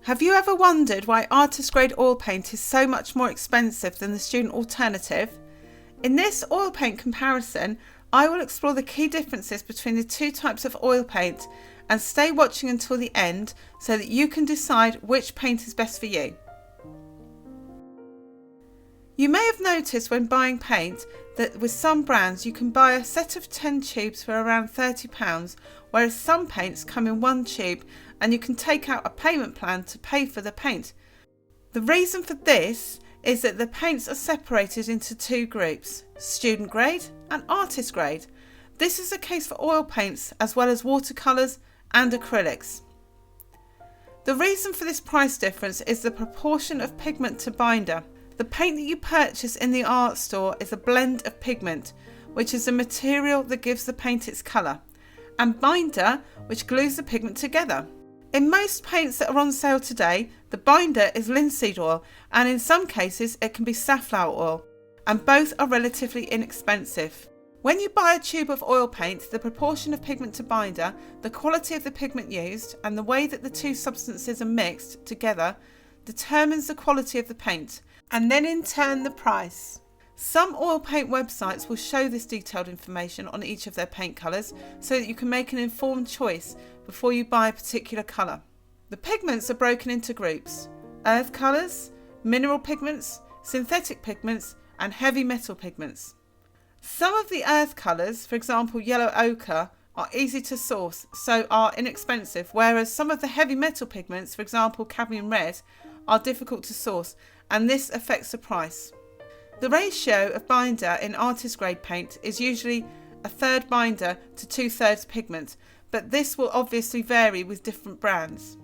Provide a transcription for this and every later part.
Have you ever wondered why artist grade oil paint is so much more expensive than the student alternative? In this oil paint comparison, I will explore the key differences between the two types of oil paint, and stay watching until the end so that you can decide which paint is best for you. You may have noticed when buying paint that with some brands you can buy a set of 10 tubes for around £30, whereas some paints come in one tube and you can take out a payment plan to pay for the paint. The reason for this is that the paints are separated into two groups, student grade and artist grade. This is the case for oil paints as well as watercolours and acrylics. The reason for this price difference is the proportion of pigment to binder. The paint that you purchase in the art store is a blend of pigment, which is the material that gives the paint its colour, and binder, which glues the pigment together. In most paints that are on sale today, the binder is linseed oil, and in some cases it can be safflower oil, and both are relatively inexpensive. When you buy a tube of oil paint, the proportion of pigment to binder, the quality of the pigment used, and the way that the two substances are mixed together determines the quality of the paint, and then in turn the price. Some oil paint websites will show this detailed information on each of their paint colours so that you can make an informed choice before you buy a particular colour. The pigments are broken into groups: earth colours, mineral pigments, synthetic pigments and heavy metal pigments. Some of the earth colours, for example yellow ochre, are easy to source, so are inexpensive, whereas some of the heavy metal pigments, for example cadmium red, are difficult to source, and this affects the price. The ratio of binder in artist grade paint is usually a third binder to 2/3 pigment, but this will obviously vary with different brands.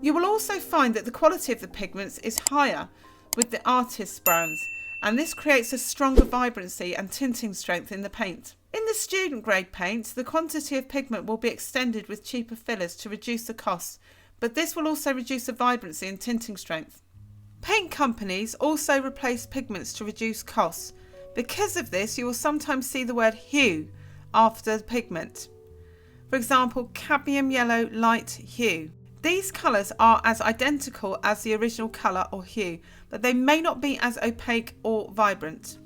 You will also find that the quality of the pigments is higher with the artist brands, and this creates a stronger vibrancy and tinting strength in the paint. In the student grade paint, the quantity of pigment will be extended with cheaper fillers to reduce the cost, but this will also reduce the vibrancy and tinting strength. Paint companies also replace pigments to reduce costs. Because of this, you will sometimes see the word hue after the pigment. For example, cadmium yellow light hue. These colours are as identical as the original colour or hue, but they may not be as opaque or vibrant.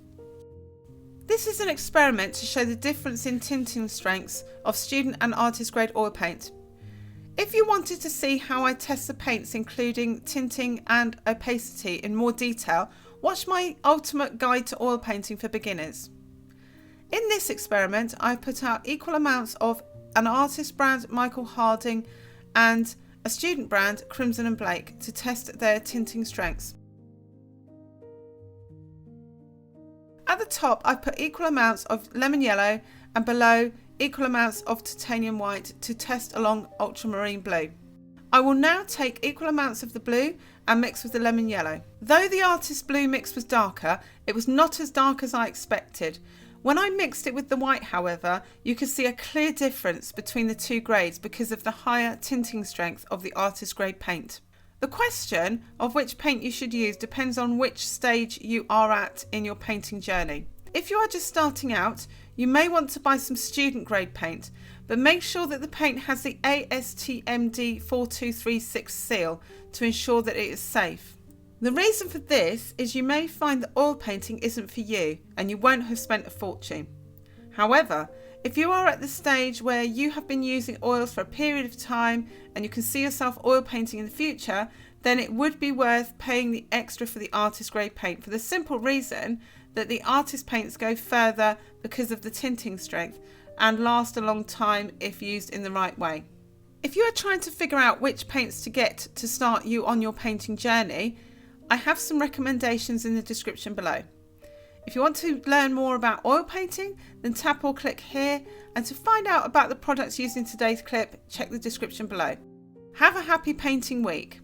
This is an experiment to show the difference in tinting strengths of student and artist grade oil paint. If you wanted to see how I test the paints including tinting and opacity in more detail, watch my ultimate guide to oil painting for beginners. In this experiment, I've put out equal amounts of an artist brand Michael Harding and a student brand Crimson and Blake to test their tinting strengths. At the top, I've put equal amounts of lemon yellow and below equal amounts of titanium white to test along ultramarine blue. I will now take equal amounts of the blue and mix with the lemon yellow. Though the artist blue mix was darker, it was not as dark as I expected. When I mixed it with the white, however, you could see a clear difference between the two grades because of the higher tinting strength of the artist grade paint. The question of which paint you should use depends on which stage you are at in your painting journey. If you are just starting out, you may want to buy some student grade paint, but make sure that the paint has the ASTMD 4236 seal to ensure that it is safe. The reason for this is you may find that oil painting isn't for you and you won't have spent a fortune. However, if you are at the stage where you have been using oils for a period of time and you can see yourself oil painting in the future, then it would be worth paying the extra for the artist grade paint for the simple reason that the artist paints go further because of the tinting strength and last a long time if used in the right way. If you are trying to figure out which paints to get to start you on your painting journey, I have some recommendations in the description below. If you want to learn more about oil painting, then tap or click here, and to find out about the products used in today's clip, check the description below. Have a happy painting week.